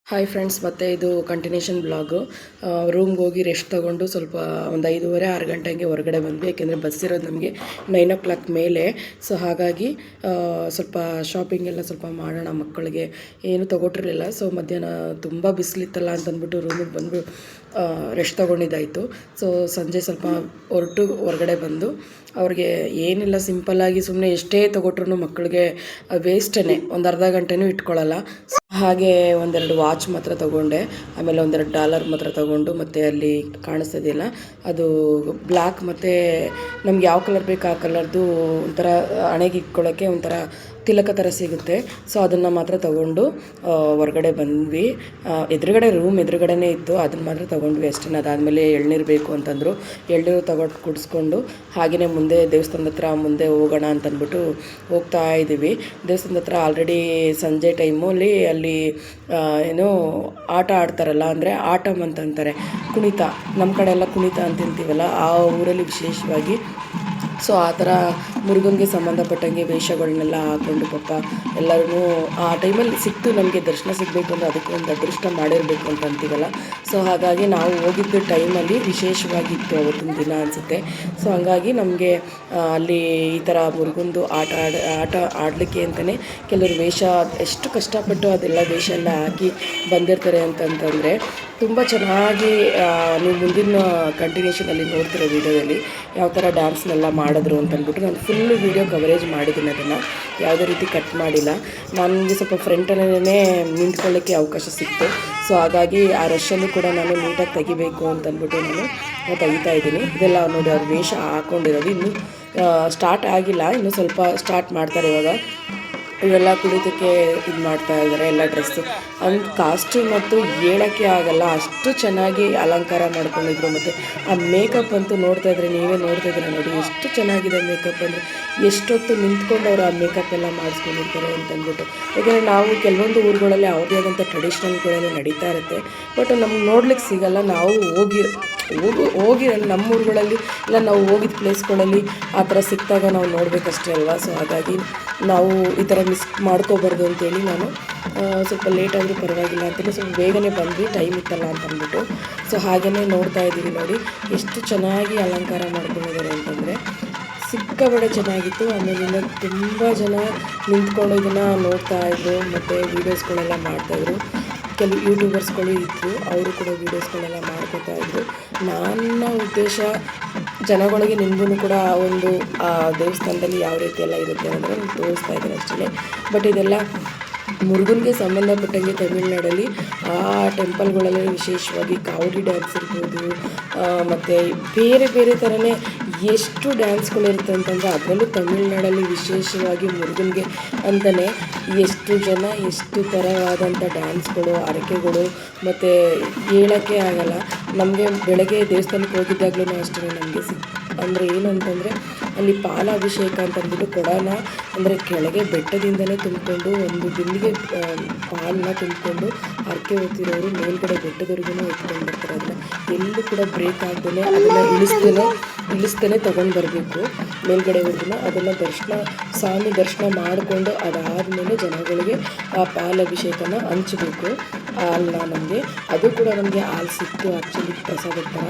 Hi friends, ಮತ್ತೆ ಇದು continuation blog. ರೂಮ್ಗೆ ಹೋಗಿ ರೆಸ್ಟ್ ತೊಗೊಂಡು ಸ್ವಲ್ಪ ಒಂದು 5:30 6 ಗಂಟೆಗೆ ಹೊರಗಡೆ ಬಂದ್ವಿ. ಯಾಕೆಂದರೆ ಬಸ್ ಇರೋದು ನಮಗೆ 9 o'clock ಮೇಲೆ. ಸೊ ಹಾಗಾಗಿ ಸ್ವಲ್ಪ ಶಾಪಿಂಗ್ ಎಲ್ಲ ಸ್ವಲ್ಪ ಮಾಡೋಣ. ಮಕ್ಕಳಿಗೆ ಏನು ತೊಗೊಟ್ಟಿರಲಿಲ್ಲ. ಸೊ ಮಧ್ಯಾಹ್ನ ತುಂಬ ಬಿಸಿಲಿತ್ತಲ್ಲ ಅಂತಂದ್ಬಿಟ್ಟು ರೂಮಿಗೆ ಬಂದು ರೆಸ್ಟ್ ತೊಗೊಂಡಿದ್ದಾಯಿತು. ಸೊ ಸಂಜೆ ಸ್ವಲ್ಪ ಹೊರಗಡೆ ಬಂದು ಅವ್ರಿಗೆ ಏನಿಲ್ಲ, ಸಿಂಪಲ್ಲಾಗಿ ಸುಮ್ಮನೆ ಎಷ್ಟೇ ತೊಗೊಟ್ರು ಮಕ್ಕಳಿಗೆ ವೇಸ್ಟೇ, ಒಂದು ಅರ್ಧ ಗಂಟೆನೂ ಇಟ್ಕೊಳ್ಳಲ್ಲ. ಹಾಗೆ ಒಂದೆರಡು ವಾಚ್ ಮಾತ್ರ ತೊಗೊಂಡೆ. ಆಮೇಲೆ ಒಂದೆರಡು ಡಾಲರ್ ಮಾತ್ರ ತೊಗೊಂಡು, ಮತ್ತು ಅಲ್ಲಿ ಕಾಣಿಸ್ತದೆಯಲ್ಲ ಅದು ಬ್ಲ್ಯಾಕ್, ಮತ್ತು ನಮ್ಗೆ ಯಾವ ಕಲರ್ ಬೇಕು ಆ ಕಲರ್ದು ಒಂಥರ ಹಣೆಗೆ ಇಟ್ಕೊಳ್ಳೋಕ್ಕೆ ಒಂಥರ ತಿಲಕ ಥರ ಸಿಗುತ್ತೆ. ಸೊ ಅದನ್ನು ಮಾತ್ರ ತೊಗೊಂಡು ಹೊರಗಡೆ ಬಂದ್ವಿ. ರೂಮ್ ಎದುರುಗಡೆನೇ ಇತ್ತು, ಅದನ್ನು ಮಾತ್ರ ತೊಗೊಂಡ್ವಿ ಅಷ್ಟೇ. ಅದಾದಮೇಲೆ ಎಳ್ನೀರು ಬೇಕು ಅಂತಂದರು. ಎಳ್ನೀರು ಕುಡಿಸ್ಕೊಂಡು ಹಾಗೆಯೇ ಮುಂದೆ ದೇವಸ್ಥಾನದ ಹತ್ರ ಮುಂದೆ ಹೋಗೋಣ ಅಂತಂದ್ಬಿಟ್ಟು ಹೋಗ್ತಾ ಇದ್ದೀವಿ. ದೇವಸ್ಥಾನದ ಹತ್ರ ಆಲ್ರೆಡಿ ಸಂಜೆ ಟೈಮಲ್ಲಿ ಅಲ್ಲಿ ಏನೋ ಆಟ ಆಡ್ತಾರಲ್ಲ, ಅಂದರೆ ಆಟಮ್ ಅಂತಂತಾರೆ, ಕುಣಿತ. ನಮ್ಮ ಕಡೆ ಎಲ್ಲ ಕುಣಿತ ಅಂತಿಂತೀವಲ್ಲ, ಆ ಊರಲ್ಲಿ ವಿಶೇಷವಾಗಿ. ಸೊ ಆ ಥರ ಮುರುಗನ್ಗೆ ಸಂಬಂಧಪಟ್ಟಂಗೆ ವೇಷಗಳನ್ನೆಲ್ಲ ಹಾಕ್ಕೊಂಡು ಪಾಪ ಎಲ್ಲರೂ ಆ ಟೈಮಲ್ಲಿ ಸಿಕ್ತು. ನಮಗೆ ದರ್ಶನ ಸಿಗಬೇಕು ಅಂದರೆ ಅದಕ್ಕೆ ಒಂದು ಅದೃಷ್ಟ ಮಾಡಿರಬೇಕು ಅಂತ ಅಂತೀವಲ್ಲ. ಸೊ ಹಾಗಾಗಿ ನಾವು ಹೋಗಿದ್ದ ಟೈಮಲ್ಲಿ ವಿಶೇಷವಾಗಿತ್ತು ಅವತ್ತಿನ ದಿನ ಅನಿಸುತ್ತೆ. ಸೊ ಹಂಗಾಗಿ ನಮಗೆ ಅಲ್ಲಿ ಈ ಥರ ಮುರುಗನ್ದು ಆಟ ಆಡಲಿಕ್ಕೆ ಅಂತಲೇ ಕೆಲವರು ವೇಷ ಎಷ್ಟು ಕಷ್ಟಪಟ್ಟು ಅದೆಲ್ಲ ವೇಷ ಎಲ್ಲ ಹಾಕಿ ಬಂದಿರ್ತಾರೆ ಅಂತಂತಂದರೆ ತುಂಬ ಚೆನ್ನಾಗಿ ನೀವು ಮುಂದಿನ ಕಂಟಿನ್ಯೂಷನಲ್ಲಿ ನೋಡ್ತಿರೋ ವೀಡಿಯೋದಲ್ಲಿ ಯಾವ ಥರ ಡ್ಯಾನ್ಸ್ನೆಲ್ಲ ಮಾಡಿದ್ರು ಅಂತಂದ್ಬಿಟ್ಟು ನಾನು ಫುಲ್ಲು ವೀಡಿಯೋ ಕವರೇಜ್ ಮಾಡಿದ್ದೀನಿ. ಅದನ್ನು ಯಾವುದೇ ರೀತಿ ಕಟ್ ಮಾಡಿಲ್ಲ. ನನಗೆ ಸ್ವಲ್ಪ ಫ್ರಂಟಲ್ಲೇ ನಿಂತ್ಕೊಳ್ಳೋಕ್ಕೆ ಅವಕಾಶ ಸಿಕ್ತು. ಸೊ ಹಾಗಾಗಿ ಆ ರಶಲ್ಲೂ ಕೂಡ ನಾನು ನೀಟಾಗಿ ತೆಗಿಬೇಕು ಅಂತಂದ್ಬಿಟ್ಟು ನಾನು ತೆಗಿತಾ ಇದ್ದೀನಿ. ಇದೆಲ್ಲ ನೋಡಿ ಅವ್ರು ವೇಷ ಹಾಕ್ಕೊಂಡಿರೋದು ಇನ್ನೂ ಸ್ಟಾರ್ಟ್ ಆಗಿಲ್ಲ, ಇನ್ನೂ ಸ್ವಲ್ಪ ಸ್ಟಾರ್ಟ್ ಮಾಡ್ತಾರೆ ಇವಾಗ. ಇವೆಲ್ಲ ಕುಡಿತಕ್ಕೆ ಇದು ಮಾಡ್ತಾ ಇದ್ದಾರೆ ಎಲ್ಲ ಡ್ರೆಸ್ಸು. ಕಾಸ್ಟ್ಯೂಮ್ ಮತ್ತು ಹೇಳೋಕ್ಕೆ ಆಗಲ್ಲ, ಅಷ್ಟು ಚೆನ್ನಾಗಿ ಅಲಂಕಾರ ಮಾಡ್ಕೊಂಡಿದ್ರು. ಮತ್ತು ಆ ಮೇಕಪ್ ಅಂತೂ ನೋಡ್ತಾ ಇದ್ರೆ ನೀವೇ ನೋಡ್ತಾ ಇದ್ದೀರ ನೋಡಿ, ಎಷ್ಟು ಚೆನ್ನಾಗಿದೆ ಮೇಕಪ್. ಅಂದರೆ ಎಷ್ಟೊತ್ತು ನಿಂತ್ಕೊಂಡು ಅವರು ಆ ಮೇಕಪ್ ಎಲ್ಲ ಮಾಡಿಸ್ಕೊಂಡಿರ್ತಾರೆ ಅಂತಂದ್ಬಿಟ್ಟು. ಯಾಕೆಂದರೆ ನಾವು ಕೆಲವೊಂದು ಊರುಗಳಲ್ಲಿ ಅವ್ರದ್ದೇ ಆದಂಥ ಟ್ರೆಡಿಷ್ನಲ್ಗಳೆಲ್ಲ ನಡೀತಾ ಇರುತ್ತೆ, ಬಟ್ ನಮ್ಗೆ ನೋಡ್ಲಿಕ್ಕೆ ಸಿಗಲ್ಲ. ನಾವು ಹೋಗಿರಲ್ಲ ನಮ್ಮ ಊರುಗಳಲ್ಲಿ, ಇಲ್ಲ ನಾವು ಹೋಗಿದ್ದ ಪ್ಲೇಸ್ಗಳಲ್ಲಿ ಆ ಥರ ಸಿಕ್ಕಿದಾಗ ನಾವು ನೋಡಬೇಕಷ್ಟೇ ಅಲ್ವಾ. ಸೊ ಹಾಗಾಗಿ ನಾವು ಈ ಥರ ಮಿಸ್ ಮಾಡ್ಕೋಬಾರ್ದು ಅಂತೇಳಿ ನಾನು ಸ್ವಲ್ಪ ಲೇಟಾದರೂ ಪರವಾಗಿಲ್ಲ ಅಂತೇಳಿ ಸ್ವಲ್ಪ ಬೇಗನೆ ಬಂದ್ವಿ, ಟೈಮ್ ಇತ್ತಲ್ಲ ಅಂತಂದ್ಬಿಟ್ಟು. ಸೊ ಹಾಗೆಯೇ ನೋಡ್ತಾ ಇದ್ದೀವಿ ನೋಡಿ ಎಷ್ಟು ಚೆನ್ನಾಗಿ ಅಲಂಕಾರ ಮಾಡ್ಕೊಂಡಿದ್ದಾರೆ ಅಂತಂದರೆ ಸಿಕ್ಕಾಬಡೆ ಚೆನ್ನಾಗಿತ್ತು. ಆಮೇಲಿಂದ ತುಂಬ ಜನ ನಿಂತ್ಕೊಂಡು ಇದನ್ನು ನೋಡ್ತಾಯಿದ್ರು ಮತ್ತು ವೀಡಿಯೋಸ್ಗಳೆಲ್ಲ ಮಾಡ್ತಾಯಿದ್ರು. ಕೆಲವು ಯೂಟ್ಯೂಬರ್ಸ್ಗಳು ಇದ್ದರು, ಅವರು ಕೂಡ ವೀಡಿಯೋಸ್ಗಳೆಲ್ಲ ಮಾಡ್ಕೊತಾಯಿದ್ರು. ನನ್ನ ಉದ್ದೇಶ ಜನಗಳಿಗೆ ನಿಮಗೂ ಕೂಡ ಒಂದು ದೇವಸ್ಥಾನದಲ್ಲಿ ಯಾವ ರೀತಿ ಎಲ್ಲ ಇರುತ್ತೆ ಅಂದರೆ ನಾನು ತೋರಿಸ್ತಾ ಇದ್ದೀನಿ ಅಷ್ಟೇ. ಬಟ್ ಇದೆಲ್ಲ ಮುರುಗನ್ಗೆ ಸಂಬಂಧಪಟ್ಟಂಗೆ ತಮಿಳ್ನಾಡಲ್ಲಿ ಆ ಟೆಂಪಲ್ಗಳಲ್ಲಿ ವಿಶೇಷವಾಗಿ ಕಾವಡಿ ಡ್ಯಾನ್ಸ್ ಇರ್ಬೋದು, ಮತ್ತು ಬೇರೆ ಬೇರೆ ಥರನೇ ಎಷ್ಟು ಡ್ಯಾನ್ಸ್ಗಳಿರುತ್ತೆ ಅಂತಂದರೆ ಅದರಲ್ಲೂ ತಮಿಳ್ನಾಡಲ್ಲಿ ವಿಶೇಷವಾಗಿ ಮುರುಗನ್ಗೆ ಅಂತಲೇ ಎಷ್ಟು ಜನ ಎಷ್ಟು ಥರವಾದಂಥ ಡ್ಯಾನ್ಸ್ಗಳು, ಹರಕೆಗಳು, ಮತ್ತು ಹೇಳೋಕ್ಕೆ ಆಗಲ್ಲ. ನಮಗೆ ಬೆಳಗ್ಗೆ ದೇವಸ್ಥಾನಕ್ಕೆ ಹೋಗಿದ್ದಾಗಲೂ ಅಷ್ಟೇ ನಮಗೆ ಅಂದರೆ ಏನಂತಂದರೆ ಅಲ್ಲಿ ಪಾಲಾಭಿಷೇಕ ಅಂತಂದ್ಬಿಟ್ಟು ಕೊಡೋಣ, ಅಂದರೆ ಕೆಳಗೆ ಬೆಟ್ಟದಿಂದಲೇ ತುಂಬಿಕೊಂಡು ಒಂದು ಬಿಂದಿಗೆ ಪಾಲನ್ನ ತುಂಬಿಕೊಂಡು ಹರಕೆ ಹೊತ್ತಿರೋರು ಮೇಲ್ಗಡೆ ಬೆಟ್ಟದವರೆಗೂ ಎತ್ಕೊಂಡು ಬರ್ತಾರೆ. ಅದನ್ನು ಎಲ್ಲೂ ಕೂಡ ಬ್ರೇಕ್ ಆಗ್ದೇ ಅದನ್ನು ಇಳಿಸ್ದೇ ತೊಗೊಂಡು ಬರಬೇಕು ಮೇಲ್ಗಡೆವರೆಗೂ. ಅದನ್ನು ಸ್ವಾಮಿ ದರ್ಶನ ಮಾಡಿಕೊಂಡು ಅದಾದಮೇಲೆ ಜನಗಳಿಗೆ ಆ ಪಾಲಾಭಿಷೇಕನ ಹಂಚಬೇಕು. ಹಾಲನ್ನ ನಮಗೆ ಅದು ಕೂಡ ನಮಗೆ ಹಾಲು ಸಿಕ್ತು ಆ್ಯಕ್ಚುಲಿ ಪ್ರಸಾದದ ಥರ.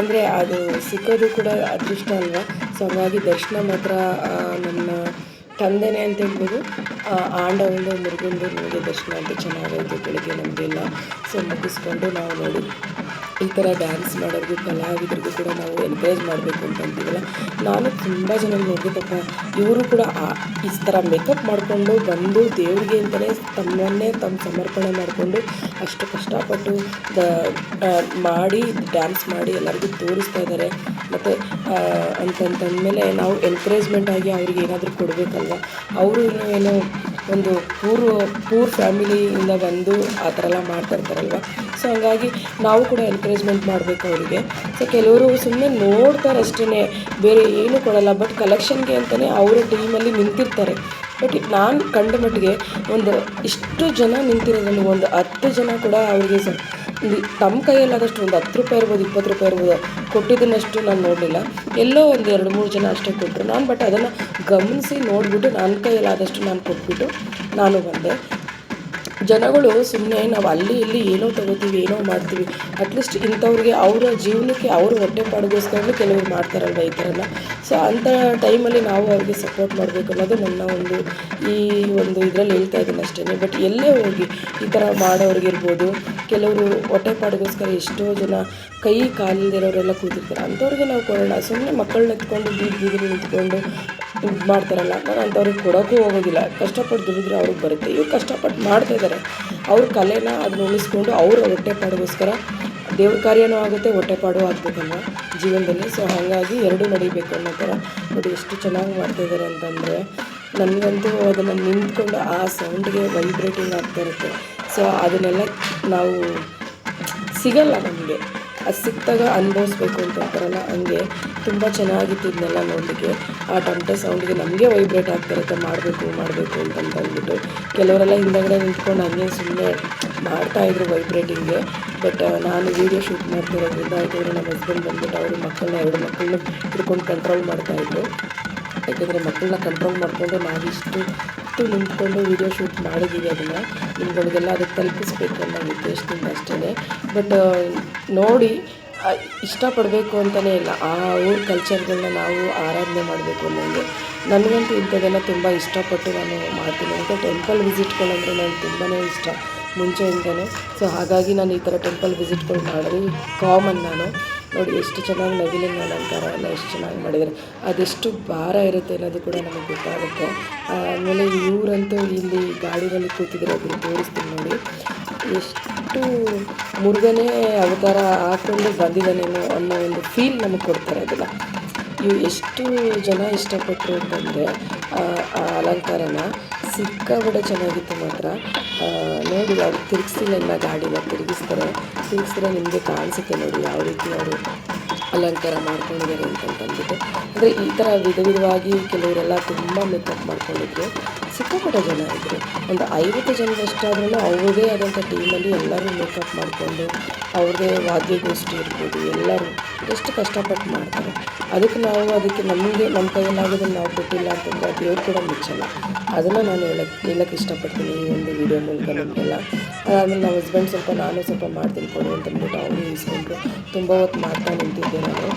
ಅಂದರೆ ಅದು ಸಿಕ್ಕೋದು ಕೂಡ ಅದೃಷ್ಟ ಅಲ್ವಾ. ಸೊ ಹಾಗಾಗಿ ದರ್ಶನ ಮಾತ್ರ ನನ್ನ ತಂದೆನೇ ಅಂತ ಹೇಳ್ಬೋದು. ಆಂಡವಂದು ಮುರುಗಂದು ನಮಗೆ ದರ್ಶನ ಅಂತ ಚೆನ್ನಾಗಾಯಿತು ಬೆಳಗ್ಗೆ ನಮಗೆಲ್ಲ. ಸೊ ಮುಗಿಸ್ಕೊಂಡು ನಾವು ನೋಡಿ ಈ ಥರ ಡ್ಯಾನ್ಸ್ ಮಾಡೋರಿಗೂ ಕಲಾವಿದರಿಗೂ ಕೂಡ ನಾವು ಎನ್ಕರೇಜ್ ಮಾಡಬೇಕು ಅಂತ ಅಂತೀವಲ್ಲ. ನಾನು ತುಂಬ ಜನ ನೋಡಿದೆ ಪಾಪ ಇವರು ಕೂಡ ಈ ಥರ ಮೇಕಪ್ ಮಾಡಿಕೊಂಡು ಬಂದು ದೇವರಿಗೆ ಅಂತಲೇ ತಮ್ಮನ್ನೇ ಸಮರ್ಪಣೆ ಮಾಡಿಕೊಂಡು ಅಷ್ಟು ಕಷ್ಟಪಟ್ಟು ಮಾಡಿ ಡ್ಯಾನ್ಸ್ ಮಾಡಿ ಎಲ್ಲರಿಗೂ ತೋರಿಸ್ತಾ ಇದ್ದಾರೆ. ಮತ್ತು ಅಂತಂದಮೇಲೆ ನಾವು ಎನ್ಕರೇಜ್ಮೆಂಟ್ ಆಗಿ ಅವ್ರಿಗೆ ಏನಾದರೂ ಕೊಡಬೇಕಲ್ವ. ಅವರು ಏನೋ ಒಂದು ಪೂರ್ ಫ್ಯಾಮಿಲಿಯಿಂದ ಬಂದು ಆ ಥರ ಎಲ್ಲ ಮಾಡ್ತಾ ಇರ್ತಾರಲ್ವ. ಸೊ ಹಾಗಾಗಿ ನಾವು ಕೂಡ ಎನ್ಕರೇಜ್ಮೆಂಟ್ ಮಾಡಬೇಕು ಅವರಿಗೆ. ಸೊ ಕೆಲವರು ಸುಮ್ಮನೆ ನೋಡ್ತಾರೆ ಅಷ್ಟೇ, ಬೇರೆ ಏನೂ ಕೊಡಲ್ಲ. ಬಟ್ ಕಲೆಕ್ಷನ್ಗೆ ಅಂತಲೇ ಅವರ ಟೀಮಲ್ಲಿ ನಿಂತಿರ್ತಾರೆ. ಬಟ್ ನಾನು ಕಂಡ ಮಟ್ಟಿಗೆ ಒಂದು ಇಷ್ಟು ಜನ ನಿಂತಿರೋದ್ರಲ್ಲಿ ಒಂದು 10 ಜನ ಕೂಡ ಅವರಿಗೆ ನಮ್ಮ ಕೈಯಲ್ಲಾದಷ್ಟು ಒಂದು 10 ರೂಪಾಯಿ ಇರ್ಬೋದು, 20 ರೂಪಾಯಿ ಇರ್ಬೋದು ಕೊಟ್ಟಿದ್ದನ್ನಷ್ಟು ನಾನು ನೋಡಲಿಲ್ಲ. ಎಲ್ಲೋ ಒಂದು 2-3 ಜನ ಅಷ್ಟೇ ಕೊಟ್ಟರು. ನಾನು ಬಟ್ ಅದನ್ನು ಗಮನಿಸಿ ನೋಡಿಬಿಟ್ಟು ನನ್ನ ಕೈಯಲ್ಲಾದಷ್ಟು ನಾನು ಕೊಟ್ಬಿಟ್ಟು ನಾನು ಬಂದೆ. ಜನಗಳು ಸುಮ್ಮನೆ ನಾವು ಅಲ್ಲಿ ಇಲ್ಲಿ ಏನೋ ತೊಗೋತೀವಿ, ಏನೋ ಮಾಡ್ತೀವಿ, ಅಟ್ಲೀಸ್ಟ್ ಇಂಥವ್ರಿಗೆ ಅವರ ಜೀವನಕ್ಕೆ ಅವ್ರ ಹೊಟ್ಟೆಪಾಡಿಗೋಸ್ಕರನೂ ಕೆಲವರು ಮಾಡ್ತಾರಲ್ವ ಈ ಥರನ. ಸೊ ಅಂಥ ಟೈಮಲ್ಲಿ ನಾವು ಅವ್ರಿಗೆ ಸಪೋರ್ಟ್ ಮಾಡಬೇಕು ಅನ್ನೋದು ನನ್ನ ಒಂದು ಈ ಒಂದು ಇದರಲ್ಲಿ ಹೇಳ್ತಾ ಇದ್ದೀನಿ ಅಷ್ಟೇ. ಬಟ್ ಎಲ್ಲೇ ಹೋಗಿ ಈ ಥರ ಮಾಡೋರಿಗಿರ್ಬೋದು, ಕೆಲವರು ಹೊಟ್ಟೆಪಾಡಿಗೋಸ್ಕರ ಎಷ್ಟೋ ಜನ ಕೈ ಕಾಲಿಲ್ದಿರೋರೆಲ್ಲ ಕೂತಿರ್ತಾರೆ, ಅಂಥವ್ರಿಗೆ ನಾವು ಕೊಡೋಣ. ಸುಮ್ಮನೆ ಮಕ್ಕಳನ್ನ ಎತ್ಕೊಂಡು ಬೀದಿಲಿ ನಿಂತ್ಕೊಂಡು ಇದು ಮಾಡ್ತಾರಲ್ಲ, ನಾನು ಅಂಥವ್ರಿಗೆ ಕೊಡೋಕ್ಕೂ ಹೋಗೋದಿಲ್ಲ. ಕಷ್ಟಪಟ್ಟು ದುಡಿದ್ರೆ ಅವ್ರಿಗೆ ಬರುತ್ತೆ. ಇವ್ರು ಕಷ್ಟಪಟ್ಟು ಮಾಡ್ತಾಯಿದ್ದಾರೆ, ಅವ್ರ ಕಲೆನ ಅದನ್ನ ಉಳಿಸ್ಕೊಂಡು ಅವ್ರ ಹೊಟ್ಟೆಪಾಡಿಗೋಸ್ಕರ ದೇವ್ರ ಕಾರ್ಯನೂ ಆಗುತ್ತೆ, ಹೊಟ್ಟೆಪಾಡು ಆಗಬೇಕಲ್ವ ಜೀವನದಲ್ಲಿ. ಸೊ ಹಾಗಾಗಿ ಎರಡೂ ನಡಿಬೇಕು ಅನ್ನೋ ಥರ ನೋಡಿ ಎಷ್ಟು ಚೆನ್ನಾಗಿ ಮಾಡ್ತಾಯಿದ್ದಾರೆ ಅಂತಂದರೆ, ನನಗಂತೂ ಅದನ್ನು ನಿಂತ್ಕೊಂಡು ಆ ಸೌಂಡ್ಗೆ ವೈಬ್ರೇಟಿಂಗ್ ಆಗ್ತಾ ಇರುತ್ತೆ. ಸೊ ಅದನ್ನೆಲ್ಲ ನಾವು ಸಿಗಲ್ಲ ನಮಗೆ, ಅದು ಸಿಕ್ಕಿದಾಗ ಅನುಭವಿಸ್ಬೇಕು ಅಂತ ಅಂತಾರಲ್ಲ, ಹಂಗೆ ತುಂಬ ಚೆನ್ನಾಗಿತ್ತು ಇದನ್ನೆಲ್ಲ ನೋಡಲಿಕ್ಕೆ. ಆ ಟಮಟೆ ಸೌಂಡ್ಗೆ ನಮಗೆ ವೈಬ್ರೇಟ್ ಆಗ್ತಿರುತ್ತೆ, ಮಾಡಬೇಕು ಅಂತಂದ್ಬಿಟ್ಟು. ಕೆಲವರೆಲ್ಲ ಹಿಂದಗಡೆ ನಿಂತ್ಕೊಂಡು ಹಂಗೆ ಸುಮ್ಮನೆ ಮಾಡ್ತಾಯಿದ್ರು ವೈಬ್ರೇಟಿಂಗ್ಗೆ. ಬಟ್ ನಾನು ವೀಡಿಯೋ ಶೂಟ್ ಮಾಡ್ತಿರೋದ್ರಿಂದ ಯಾಕೆಂದರೆ ನಮ್ಮ ಹಸ್ಬೆಂಡ್ ಬಂದ್ಬಿಟ್ಟು ಅವರು ಮಕ್ಕಳನ್ನ 2 ಮಕ್ಕಳನ್ನ ಹಿಡ್ಕೊಂಡು ಕಂಟ್ರೋಲ್ ಮಾಡ್ತಾಯಿದ್ರು. ಯಾಕೆಂದರೆ ಮಕ್ಕಳನ್ನ ಕಂಟ್ರೋಲ್ ಮಾಡಿಕೊಂಡು ನಾವಿಷ್ಟು ನಿಂತ್ಕೊಂಡು ವೀಡಿಯೋ ಶೂಟ್ ಮಾಡಿದ್ದೀವಿ, ಅದನ್ನು ನಿಮ್ಗಳಿಗೆಲ್ಲ ಅದಕ್ಕೆ ತಲುಪಿಸ್ಬೇಕು ಅನ್ನೋ ಉದ್ದೇಶದಿಂದ ಅಷ್ಟೇ. ಬಟ್ ನೋಡಿ ಇಷ್ಟಪಡಬೇಕು ಅಂತಲೇ ಇಲ್ಲ, ಆ ಊರ ಕಲ್ಚರ್ಗಳನ್ನ ನಾವು ಆರಾಧನೆ ಮಾಡಬೇಕು ಅನ್ನೋಂಗೆ. ನನಗಂತೂ ಇಂಥದ್ದೆಲ್ಲ ತುಂಬ ಇಷ್ಟಪಟ್ಟು ನಾನು ಮಾಡ್ತೀನಿ. ಅಂತ ಟೆಂಪಲ್ ವಿಸಿಟ್ಗಳಂದರೆ ನನಗೆ ತುಂಬಾ ಇಷ್ಟ ಮುಂಚೆಯಿಂದಲೂ. ಸೊ ಹಾಗಾಗಿ ನಾನು ಈ ಥರ ಟೆಂಪಲ್ ವಿಸಿಟ್ಗಳು ಮಾಡೋದು ಕಾಮನ್. ನಾನು ನೋಡಿ ಎಷ್ಟು ಚೆನ್ನಾಗಿ ನವಿಲಿನ ಅಲಂಕಾರ ಎಲ್ಲ ಎಷ್ಟು ಚೆನ್ನಾಗಿ ಮಾಡಿದ್ದಾರೆ, ಅದೆಷ್ಟು ಭಾರ ಇರುತ್ತೆ ಅನ್ನೋದು ಕೂಡ ನಮಗೆ ಗೊತ್ತಾಗುತ್ತೆ. ಆಮೇಲೆ ಇವರಂತೂ ಇಲ್ಲಿ ಗಾಡಿನಲ್ಲಿ ಕೂತಿದ್ರೆ ಅದನ್ನು ತೋರಿಸ್ತೀನಿ ನೋಡಿ, ಎಷ್ಟು ಮುರುಗನೇ ಅವತಾರ ಹಾಕ್ಕೊಂಡು ಬಂದಿದ್ದಾನೇನೋ ಅನ್ನೋ ಒಂದು ಫೀಲ್ ನಮಗೆ ಕೊಡ್ತಾರೆ. ಅದೆಲ್ಲ ಇವು ಎಷ್ಟು ಜನ ಇಷ್ಟಪಟ್ಟರು ಅಂತಂದರೆ ಆ ಅಲಂಕಾರನ ಸಿಕ್ಕಾಬಟ್ಟೆ ಚೆನ್ನಾಗಿತ್ತು ಮಾತ್ರ. ನೋಡಿ ಅವ್ರು ತಿರುಗಿಸಿಲ್ಲ, ಇನ್ನು ಗಾಡಿನ ತಿರುಗಿಸಿದ್ರೆ ನಿಮಗೆ ಕಾಣಿಸುತ್ತೆ ನೋಡಿ ಯಾವ ರೀತಿ ಅವರು ಅಲಂಕಾರ ಮಾಡ್ಕೊಂಡಿದ್ದಾರೆ ಅಂತಂದ್ಬಿಟ್ಟು. ಅಂದರೆ ಈ ಥರ ವಿಧವಾಗಿ ಕೆಲವರೆಲ್ಲ ತುಂಬ ಮೇಕಪ್ ಮಾಡ್ಕೊಂಡಿದ್ರು, ಸಿಕ್ಕಾಪಟ್ಟೆ ಜನ ಇದ್ದರು. ಒಂದು 50 ಜನರಷ್ಟಾದ್ರೂ ಅವ್ರದ್ದೇ ಆದಂಥ ಟೀಮಲ್ಲಿ ಎಲ್ಲರೂ ಮೇಕಪ್ ಮಾಡಿಕೊಂಡು ಅವ್ರದ್ದೇ ವಾದ್ಯಗೋಷ್ಠಿ ಇರ್ಬೋದು, ಎಲ್ಲರೂ ಎಷ್ಟು ಕಷ್ಟಪಟ್ಟು ಮಾಡ್ತಾರೆ. ಅದಕ್ಕೆ ನಮಗೆ ನಮ್ಮ ಕೈಯಲ್ಲಾಗೋದನ್ನು ನಾವು ಕೊಟ್ಟಿಲ್ಲ ಅಂತಂದರೆ ದೇವ್ರು ಕೂಡ ಮುಚ್ಚಲ್ಲ. ಅದನ್ನು ನಾನು ಹೇಳಕ್ಕೆ ಇಷ್ಟಪಡ್ತೀನಿ ಈ ಒಂದು ವಿಡಿಯೋ ಮೂಲಕ ನಿಮಗೆಲ್ಲ. ಅದಾದಮೇಲೆ ನಮ್ಮ ಹಸ್ಬೆಂಡ್ ನಾನು ಸ್ವಲ್ಪ ಮಾಡ್ತೀನಿ ಕೊಡು ಅಂತಂದ್ಬಿಟ್ಟು ಅವರು ಇಸ್ಕೊಂಡ್ರು. ತುಂಬ ಹೊತ್ತು ಮಾಡ್ತಾ ನಿಂತಿದ್ದೆ ನಾನು.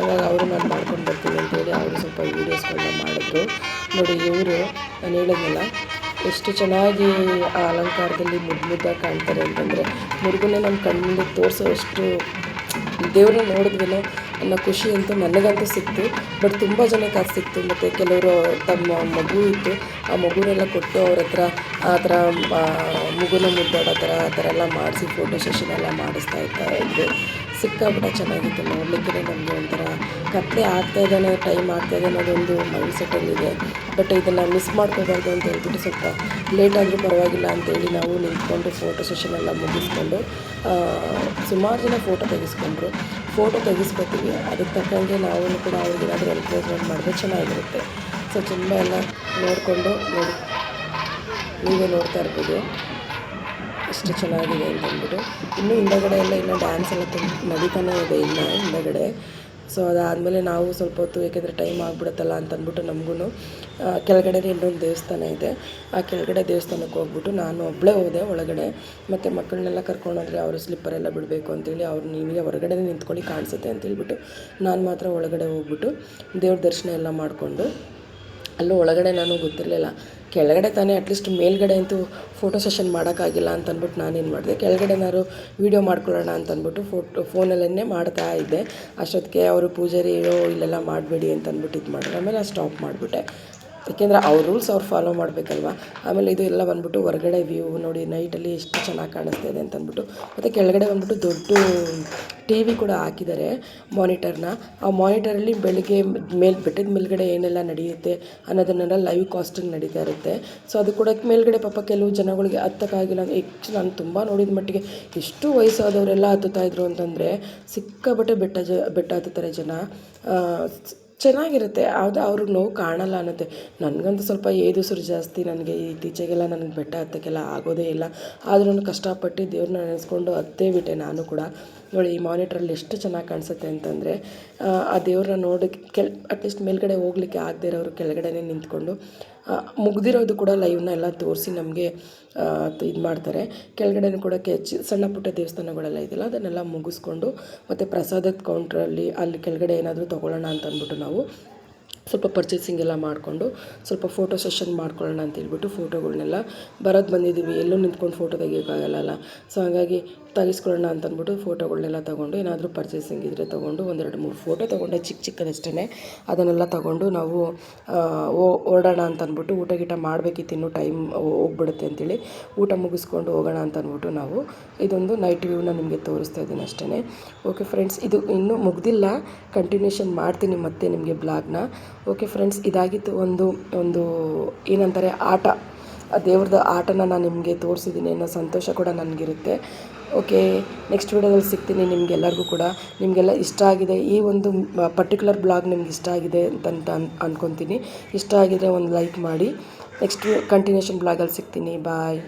ಅವಾಗ ಅವರು ನಾನು ಮಾಡ್ಕೊಂಡು ಬರ್ತೀನಿ ಅಂತೇಳಿ ಅವರು ಸ್ವಲ್ಪ ವೀಡಿಯೋಸ್ಗಳನ್ನ ಮಾಡಿದ್ರು. ನೋಡಿ ಇವರು ನಾನು ಹೇಳಿದ್ನಲ್ಲ ಎಷ್ಟು ಚೆನ್ನಾಗಿ ಆ ಅಲಂಕಾರದಲ್ಲಿ ಮುದ್ದಾಗಿ ಕಾಣ್ತಾರೆ ಅಂತಂದರೆ, ಮುರುಗನೇ ನಮ್ಮ ಕಣ್ಣಿಂದ ತೋರಿಸೋಷ್ಟು ದೇವ್ರನ್ನ ನೋಡಿದ್ವೇನೋ ಅನ್ನೋ ಖುಷಿ ಅಂತೂ ನನಗಂತೂ ಸಿಕ್ತು. ಬಟ್ ತುಂಬ ಜನಕ್ಕೆ ಅದು ಸಿಕ್ತು. ಮತ್ತು ಕೆಲವರು ತಮ್ಮ ಮಗು ಇತ್ತು, ಆ ಮಗುನೆಲ್ಲ ಕೊಟ್ಟು ಅವ್ರ ಹತ್ರ ಆ ಥರ ಮಗುನ ಮುದ್ದಾಡೋ ಆ ಥರ ಎಲ್ಲ ಮಾಡಿಸಿ ಫೋಟೋ ಸೆಷನ್ ಎಲ್ಲ ಮಾಡಿಸ್ತಾ ಇದ್ದು ಸಿಕ್ಕಾಬಿಟ್ಟೆ ಚೆನ್ನಾಗಿತ್ತು ನೋಡಲಿಕ್ಕೆ. ನಮಗೆ ಒಂಥರ ಕತ್ತಲೆ ಆಗ್ತಾಯಿದ್ದಾನೆ, ಟೈಮ್ ಆಗ್ತಾಯಿದೆ ಅನ್ನೋದೊಂದು ಮೈಂಡ್ ಸೆಟ್ಟಲ್ಲಿದೆ. ಬಟ್ ಇದನ್ನು ಮಿಸ್ ಮಾಡ್ಕೋಬಾರ್ದು ಅಂತ ಹೇಳ್ಬಿಟ್ಟು ಸ್ವಲ್ಪ ಲೇಟಾದರೂ ಪರವಾಗಿಲ್ಲ ಅಂತೇಳಿ ನಾವು ನಿಂತ್ಕೊಂಡು ಫೋಟೋ ಸೆಷನ್ ಎಲ್ಲ ಮುಗಿಸ್ಕೊಂಡು ಸುಮಾರು ಜನ ಫೋಟೋ ತೆಗಿಸ್ಕೊತೀವಿ. ಅದಕ್ಕೆ ತಕ್ಕಂಗೆ ನಾವು ಕೂಡ ಅವ್ರಿಗೇನಾದರೂ ಎನ್ಕರೇಜ್ಮೆಂಟ್ ಮಾಡಿದ್ರೆ ಚೆನ್ನಾಗಿರುತ್ತೆ. ಸೊ ತುಂಬ ಎಲ್ಲ ನೋಡಿಕೊಂಡು ನೋಡಿ ನೀವೇ ನೋಡ್ತಾ ಇರ್ಬೋದು ಎಷ್ಟು ಚೆನ್ನಾಗಿದೆ ಅಂತಂದ್ಬಿಟ್ಟು. ಇನ್ನೂ ಹಿಂದಗಡೆ ಇನ್ನೂ ಡ್ಯಾನ್ಸ್ ಎಲ್ಲ ನಡೀತಾನೆ ಇದೆ ಇನ್ನು ಹಿಂದಗಡೆ. ಸೊ ಅದಾದಮೇಲೆ ನಾವು ಸ್ವಲ್ಪ ಹೊತ್ತು, ಏಕೆಂದರೆ ಟೈಮ್ ಆಗಿಬಿಡುತ್ತಲ್ಲ ಅಂತಂದ್ಬಿಟ್ಟು ನಮಗೂ ಕೆಳಗಡೆ ಇನ್ನೊಂದು ದೇವಸ್ಥಾನ ಇದೆ, ಆ ಕೆಳಗಡೆ ದೇವಸ್ಥಾನಕ್ಕೆ ಹೋಗ್ಬಿಟ್ಟು ನಾನು ಒಬ್ಬಳೇ ಹೋದೆ ಒಳಗಡೆ. ಮತ್ತು ಮಕ್ಕಳನ್ನೆಲ್ಲ ಕರ್ಕೊಂಡೋದ್ರೆ ಅವರು ಸ್ಲಿಪ್ಪರೆಲ್ಲ ಬಿಡಬೇಕು ಅಂತೇಳಿ ಅವ್ರು ನಿಮಗೆ ಹೊರಗಡೆ ನಿಂತ್ಕೊಳ್ಳಿ ಕಾಣಿಸುತ್ತೆ ಅಂತೇಳ್ಬಿಟ್ಟು ನಾನು ಮಾತ್ರ ಒಳಗಡೆ ಹೋಗ್ಬಿಟ್ಟು ದೇವ್ರ ದರ್ಶನ ಎಲ್ಲ ಮಾಡಿಕೊಂಡು, ಅಲ್ಲೂ ಒಳಗಡೆ ನಾನು ಗೊತ್ತಿರಲಿಲ್ಲ, ಕೆಳಗಡೆ ತಾನೇ ಅಟ್ಲೀಸ್ಟ್ ಮೇಲ್ಗಡೆ ಅಂತೂ ಫೋಟೋ ಸೆಷನ್ ಮಾಡೋಕ್ಕಾಗಿಲ್ಲ ಅಂತಂದ್ಬಿಟ್ಟು ನಾನೇನು ಮಾಡಿದೆ, ಕೆಳಗಡೆನಾದ್ರು ವೀಡಿಯೋ ಮಾಡ್ಕೊಳ್ಳೋಣ ಅಂತಂದ್ಬಿಟ್ಟು ಫೋನಲ್ಲೇ ಮಾಡ್ತಾ ಇದ್ದೆ. ಅಷ್ಟೊತ್ತಿಗೆ ಅವರು ಪೂಜಾರಿ ಇಲ್ಲೆಲ್ಲ ಮಾಡಬೇಡಿ ಅಂತಂದ್ಬಿಟ್ಟು ಇದು ಮಾಡಿದ್ರು. ಆಮೇಲೆ ಸ್ಟಾಪ್ ಮಾಡಿಬಿಟ್ಟೆ, ಏಕೆಂದರೆ ಅವ್ರ ರೂಲ್ಸ್ ಅವ್ರು ಫಾಲೋ ಮಾಡಬೇಕಲ್ವ. ಆಮೇಲೆ ಇದು ಎಲ್ಲ ಬಂದ್ಬಿಟ್ಟು ಹೊರಗಡೆ ವ್ಯೂ ನೋಡಿ ನೈಟಲ್ಲಿ ಎಷ್ಟು ಚೆನ್ನಾಗಿ ಕಾಣಿಸ್ತಾ ಇದೆ ಅಂತಂದ್ಬಿಟ್ಟು. ಮತ್ತು ಕೆಳಗಡೆ ಬಂದ್ಬಿಟ್ಟು ದೊಡ್ಡ TV ಕೂಡ ಹಾಕಿದ್ದಾರೆ ಮಾನಿಟರ್ನ. ಆ ಮಾನಿಟರಲ್ಲಿ ಬೆಳಗ್ಗೆ ಬೆಟ್ಟದ ಮೇಲ್ಗಡೆ ಏನೆಲ್ಲ ನಡೆಯುತ್ತೆ ಅನ್ನೋದನ್ನೆಲ್ಲ ಲೈವ್ ಕಾಸ್ಟಿಂಗ್ ನಡೀತಾ ಇರುತ್ತೆ. ಸೊ ಅದು ಕೂಡ ಮೇಲ್ಗಡೆ ಪಾಪ ಕೆಲವು ಜನಗಳಿಗೆ ಹತ್ತಕ್ಕಾಗಿಲ್ಲ. ನಾನು ತುಂಬ ನೋಡಿದ ಮಟ್ಟಿಗೆ ಎಷ್ಟು ವಯಸ್ಸಾದವರೆಲ್ಲ ಹತ್ತುತ್ತಾಯಿದ್ರು ಅಂತಂದರೆ ಸಿಕ್ಕಾಬಟ್ಟೆ ಬೆಟ್ಟ ಹತ್ತುತ್ತಾರೆ ಜನ. ಚೆನ್ನಾಗಿರುತ್ತೆ, ಯಾವುದೋ ಅವ್ರಿಗೆ ನೋವು ಕಾಣಲ್ಲ ಅನ್ನತ್ತೆ. ನನಗಂತೂ ಸ್ವಲ್ಪ ಏದುಸಿರು ಜಾಸ್ತಿ, ನನಗೆ ಇತ್ತೀಚೆಗೆಲ್ಲ ನನಗೆ ಬೆಟ್ಟ ಹತ್ತಕ್ಕೆಲ್ಲ ಆಗೋದೇ ಇಲ್ಲ. ಆದ್ರೂ ಕಷ್ಟಪಟ್ಟು ದೇವ್ರನ್ನ ನೆನೆಸ್ಕೊಂಡು ಹತ್ತೇ ಬಿಟ್ಟೆ ನಾನು ಕೂಡ. ನೋಡಿ ಈ ಮಾನಿಟ್ರಲ್ಲಿ ಎಷ್ಟು ಚೆನ್ನಾಗಿ ಕಾಣಿಸುತ್ತೆ ಅಂತಂದರೆ, ಆ ದೇವ್ರನ್ನ ನೋಡಿ ಅಟ್ಲೀಸ್ಟ್ ಮೇಲ್ಗಡೆ ಹೋಗ್ಲಿಕ್ಕೆ ಆಗದೇ ಇರೋರು ಕೆಳಗಡೆನೇ ನಿಂತ್ಕೊಂಡು ಮುಗ್ದಿರೋದು ಕೂಡ ಲೈವ್ನ ಎಲ್ಲ ತೋರಿಸಿ ನಮಗೆ ಇದು ಮಾಡ್ತಾರೆ. ಕೆಳಗಡೆನೂ ಕೂಡ ಸಣ್ಣ ಪುಟ್ಟ ದೇವಸ್ಥಾನಗಳೆಲ್ಲ ಇದೆಯಲ್ಲ ಅದನ್ನೆಲ್ಲ ಮುಗಿಸ್ಕೊಂಡು ಮತ್ತು ಪ್ರಸಾದದ ಕೌಂಟ್ರಲ್ಲಿ ಅಲ್ಲಿ ಕೆಳಗಡೆ ಏನಾದರೂ ತೊಗೊಳ್ಳೋಣ ಅಂತ ಅಂದ್ಬಿಟ್ಟು ನಾವು ಸ್ವಲ್ಪ ಪರ್ಚೇಸಿಂಗ್ ಎಲ್ಲ ಮಾಡಿಕೊಂಡು ಸ್ವಲ್ಪ ಫೋಟೋ ಸೆಷನ್ ಮಾಡ್ಕೊಳ್ಳೋಣ ಅಂತ ಹೇಳ್ಬಿಟ್ಟು ಫೋಟೋಗಳ್ನೆಲ್ಲ ಬಂದಿದ್ದೀವಿ, ಎಲ್ಲೂ ನಿಂತ್ಕೊಂಡು ಫೋಟೋ ತೆಗಿಯೋಕ್ಕಾಗಲ್ಲ. ಸೊ ಹಾಗಾಗಿ ತೆಗಿಸ್ಕೊಳ್ಳೋಣ ಅಂತ ಅಂದ್ಬಿಟ್ಟು ಫೋಟೋಗಳ್ನೆಲ್ಲ ತೊಗೊಂಡು ಏನಾದರೂ ಪರ್ಚೇಸಿಂಗ್ ಇದ್ದರೆ ತೊಗೊಂಡು 1-2-3 ಫೋಟೋ ತೊಗೊಂಡೆ ಚಿಕ್ಕದಷ್ಟೇ. ಅದನ್ನೆಲ್ಲ ತೊಗೊಂಡು ನಾವು ಹೊರಡೋಣ ಅಂತ ಅಂದ್ಬಿಟ್ಟು ಊಟ ಗೀಟ ಮಾಡಬೇಕಿತ್ತು, ಇನ್ನೂ ಟೈಮ್ ಹೋಗ್ಬಿಡುತ್ತೆ ಅಂತೇಳಿ ಊಟ ಮುಗಿಸ್ಕೊಂಡು ಹೋಗೋಣ ಅಂತ ಅಂದ್ಬಿಟ್ಟು ನಾವು ಇದೊಂದು ನೈಟ್ ವ್ಯೂನ ನಿಮಗೆ ತೋರಿಸ್ತಾ ಇದ್ದೀನಿ ಅಷ್ಟೇ. ಓಕೆ ಫ್ರೆಂಡ್ಸ್, ಇದು ಇನ್ನೂ ಮುಗ್ದಿಲ್ಲ, ಕಂಟಿನ್ಯೂಷನ್ ಮಾಡ್ತೀನಿ ಮತ್ತೆ ನಿಮಗೆ ಬ್ಲಾಗ್ನ. ಓಕೆ ಫ್ರೆಂಡ್ಸ್, ಇದಾಗಿತ್ತು ಒಂದು ಏನಂತಾರೆ ಆಟ, ಆ ದೇವ್ರದ್ದು ಆಟನ ನಾನು ನಿಮಗೆ ತೋರಿಸಿದ್ದೀನಿ ಅನ್ನೋ ಸಂತೋಷ ಕೂಡ ನನಗಿರುತ್ತೆ. ಓಕೆ, ನೆಕ್ಸ್ಟ್ ವೀಡಿಯೋದಲ್ಲಿ ಸಿಗ್ತೀನಿ. ನಿಮಗೆಲ್ಲರಿಗೂ ಕೂಡ ನಿಮಗೆಲ್ಲ ಇಷ್ಟ ಆಗಿದೆ, ಈ ಒಂದು ಪರ್ಟಿಕ್ಯುಲರ್ ಬ್ಲಾಗ್ ನಿಮ್ಗೆ ಇಷ್ಟ ಆಗಿದೆ ಅಂತ ಅಂದ್ಕೊತೀನಿ. ಇಷ್ಟ ಆಗಿದರೆ ಒಂದು ಲೈಕ್ ಮಾಡಿ. ನೆಕ್ಸ್ಟ್ ಕಂಟಿನ್ಯೂಷನ್ ಬ್ಲಾಗಲ್ಲಿ ಸಿಗ್ತೀನಿ. ಬಾಯ್.